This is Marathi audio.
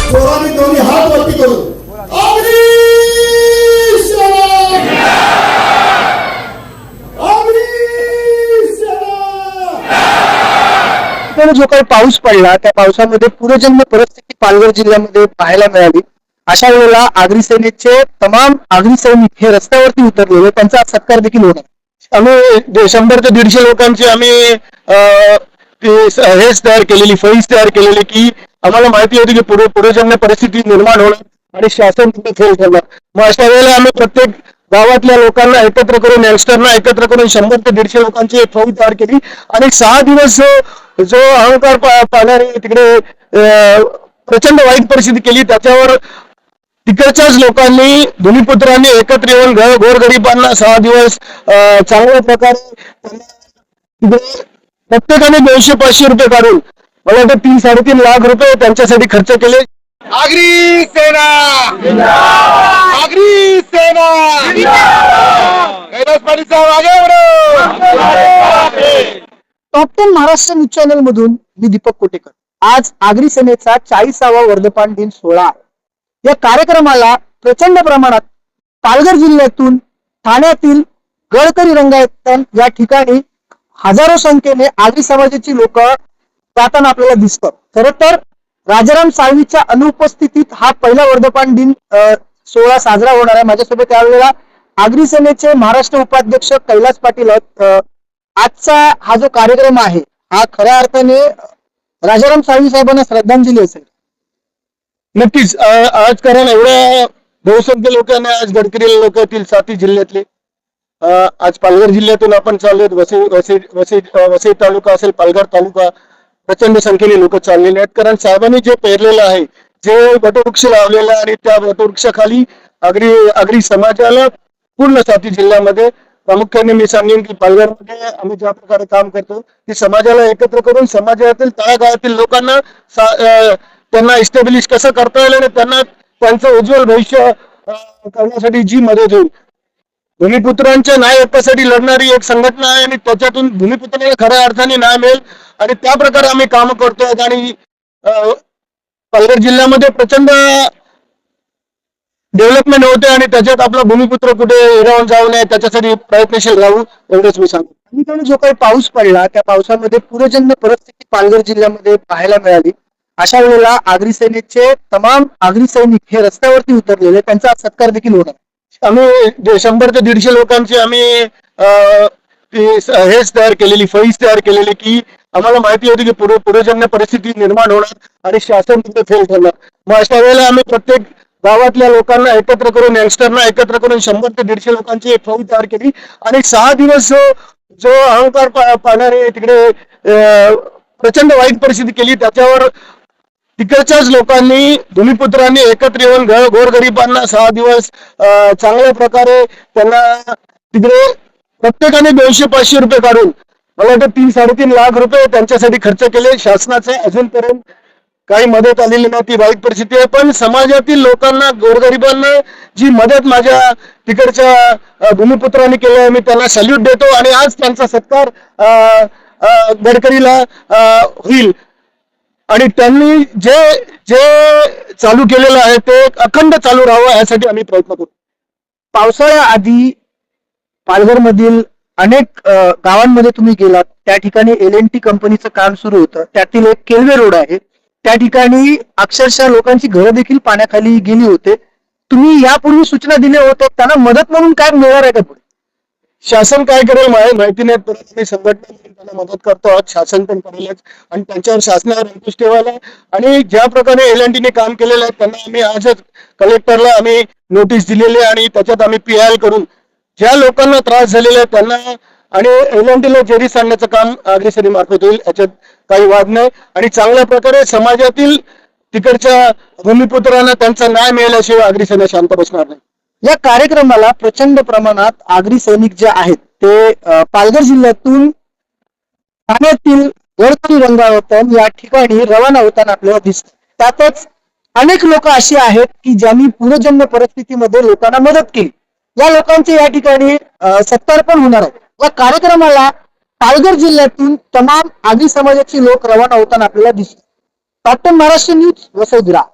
जोराने दोन्ही हात वरती करू. अग्नी सेना, अग्नी सेना. जो काही पाऊस पडला त्या पावसामध्ये पूरजन्य परिस्थिती पालघर जिल्ह्यामध्ये पाहायला मिळाली. अशा वेळेला आगरी सेनेचे तमाम आगरी सैनिक हे रस्त्यावरती उतरलेले, त्यांचा सत्कार देखील होणार. आम्ही 100 ते 150 लोकांची आम्ही हेच तयार केलेली, फळीच तयार केलेली की आम्हाला माहिती होती की पूरजन्य परिस्थिती निर्माण होणार आणि शासन तिथे फेल ठरणार. मग अशा वेळेला आम्ही प्रत्येक गावातल्या लोकांना एकत्र करून, यंगस्टरना एकत्र करून 100 ते 150 लोकांची एक फौज तयार केली आणि 6 दिवस जो अहंकार पाहणारे तिकडे प्रचंड वाईट परिस्थिती केली, त्याच्यावर तिकडच्याच लोकांनी, भूमिपुत्रांनी एकत्र येऊन गोरगरिबांना 6 दिवस चांगल्या प्रकारे प्रत्येकाने 200-500 रुपये काढून मला वाटतं 3-3.5 लाख रुपये त्यांच्यासाठी खर्च केले. आगरी सेना, आगरी सेना, कैलास पाटील साहेब आगे बढ़ो. टॉप 10 महाराष्ट्र न्यूज चॅनल मधून मी दीपक कोटेकर. आज आगरी सेनेचा 40वा वर्धापन दिन सोहळा. या कार्यक्रमाला प्रचंड प्रमाणात पालघर जिल्ह्यातून ठाण्यातील गडकरी रंगायतन या ठिकाणी हजारो संख्येने आगरी समाजाची लोक जाताना आपल्याला दिसतात. खरं तर राजाराम साळवीच्या अनुपस्थितीत हा पहिला वर्धापन दिन सोहळा साजरा होणार आहे. माझ्यासोबत यावेळेला आगरी सेनेचे महाराष्ट्र उपाध्यक्ष कैलास पाटील आहेत. आजचा हा जो कार्यक्रम आहे हा खऱ्या अर्थाने राजाराम साळवी साहेबांना श्रद्धांजली असेल. नक्कीच. आज कारण एवढ्या बहुसंख्य लोकांना, आज गडकरी लोक येतील 7 जिल्ह्यातले, आज पालघर जिल्ह्यातून आपण चाललोय. वसई तालुका असेल, पालघर तालुका, प्रचंड संख्येने लोक चाललेले आहेत. कारण साहेबांनी जे पेरलेलं आहे, जे वटवृक्ष लावलेलं आहे आणि त्या वटवृक्षाखाली आगरी समाजाला पूर्ण 7 जिल्ह्यामध्ये, प्रामुख्याने मी सांगेन की पालघरमध्ये आम्ही ज्या प्रकारे काम करतो की समाजाला एकत्र करून समाजातील तळागाळातील लोकांना त्यांना इस्टॅब्लिश कसं करता येईल आणि त्यांना त्यांचं उज्ज्वल भविष्य करण्यासाठी जी मदत होईल. भूमिपुत्रांच्या न्याय हक्कासाठी लढणारी एक संघटना आहे आणि त्याच्यातून भूमिपुत्रांना खऱ्या अर्थाने न्याय मिळेल आणि त्या प्रकारे आम्ही काम करतोय. आणि पालघर जिल्ह्यामध्ये प्रचंड डेव्हलपमेंट होते आणि त्याच्यात आपला भूमिपुत्र कुठे हिरावून जाऊ नये त्याच्यासाठी प्रयत्नशील राहू, एवढंच मी सांगतो. जो काही पाऊस पडला त्या पावसामध्ये पूरजन्य परिस्थिती पालघर जिल्ह्यामध्ये पाहायला मिळाली. अशा वेळेला आगरी सेनेचे तमाम आगरी सैनिक हे रस्त्यावरती उतरलेले, त्यांचा सत्कार देखील होणार. आम्ही 100 ते 150 लोकांची आम्ही हेच तयार केलेली, फळीच तयार केलेली की आम्हाला माहिती होती की पूरजन्य परिस्थिती निर्माण होणार आणि शासन तिथे फेल ठरणार. मग अशा वेळेला आम्ही प्रत्येक गावातल्या लोकांना एकत्र करून, यंगस्टरना एकत्र करून 100 ते 150 लोकांची एक फौज तयार केली आणि 6 दिवस जो अहंकार पाहणारे तिकडे प्रचंड वाईट परिस्थिती केली, त्याच्यावर तिकडच्याच लोकांनी, भूमिपुत्रांनी एकत्र येऊन गोरगरिबांना 6 दिवस चांगल्या प्रकारे त्यांना तिकडे प्रत्येकाने 200-500 रुपये काढून मला वाटतं 3-3.5 लाख रुपये त्यांच्यासाठी खर्च केले. शासनाचे अजूनपर्यंत काही मदत आलेली नाही, ती वाईट परिस्थिती आहे. पण समाजातील लोकांना, गोरगरिबांना जी मदत माझ्या तिकडच्या भूमिपुत्रांनी केली आहे, मी त्यांना सल्यूट देतो आणि आज त्यांचा सत्कार गडकरीला होईल. आणि त्यांनी जे जे चालू केलेलं आहे ते अखंड चालू राहावं यासाठी आम्ही प्रयत्न करू. पावसाळ्याआधी पालघर मधील अनेक गावांमध्ये तुम्ही गेलात, त्या ठिकाणी LNT कंपनीचं काम सुरू होतं. त्यातील एक केळवे रोड आहे, त्या ठिकाणी अक्षरशः लोकांची घरं देखील पाण्याखाली गेली होते. तुम्ही यापूर्वी सूचना दिल्या होत्या, त्यांना मदत म्हणून काय मिळणार आहे का पुढे? शासन काय करेल माहिती नाही, परत मी संघटना त्यांना मदत करतो आहोत. शासन पण करेलच आणि त्यांच्यावर शासनावर अंकुश ठेवायला आणि ज्या प्रकारे LNTने काम केलेलं आहे त्यांना आम्ही आजच कलेक्टरला आम्ही नोटीस दिलेली आहे आणि त्याच्यात आम्ही PIL करून ज्या लोकांना त्रास झालेला आहे त्यांना आणि LNTला जेरी सांगण्याचं काम आगरी सेनेमार्फत होईल, याच्यात काही वाद नाही. आणि चांगल्या प्रकारे समाजातील तिकडच्या भूमिपुत्रांना त्यांचा न्याय मिळाल्याशिवाय आगरी सेना शांत बसणार नाही. या कार्यक्रमाला प्रचंड प्रमाणात आगरी सैनिक जे आहेत ते पालघर जिल्ह्यातून ठाण्यातील गडकरी रंगावतन या ठिकाणी रवाना होताना आपल्याला दिसत. त्यातच अनेक लोक अशी आहेत की ज्यांनी पूरजन्य परिस्थितीमध्ये लोकांना मदत केली. या लोकांचे या ठिकाणी सत्कार पण होणार आहे. या कार्यक्रमाला पालघर जिल्ह्यातून तमाम आगरी समाजाची लोक रवाना होताना आपल्याला दिसत. Captain Maharashtra news Vasai Virar.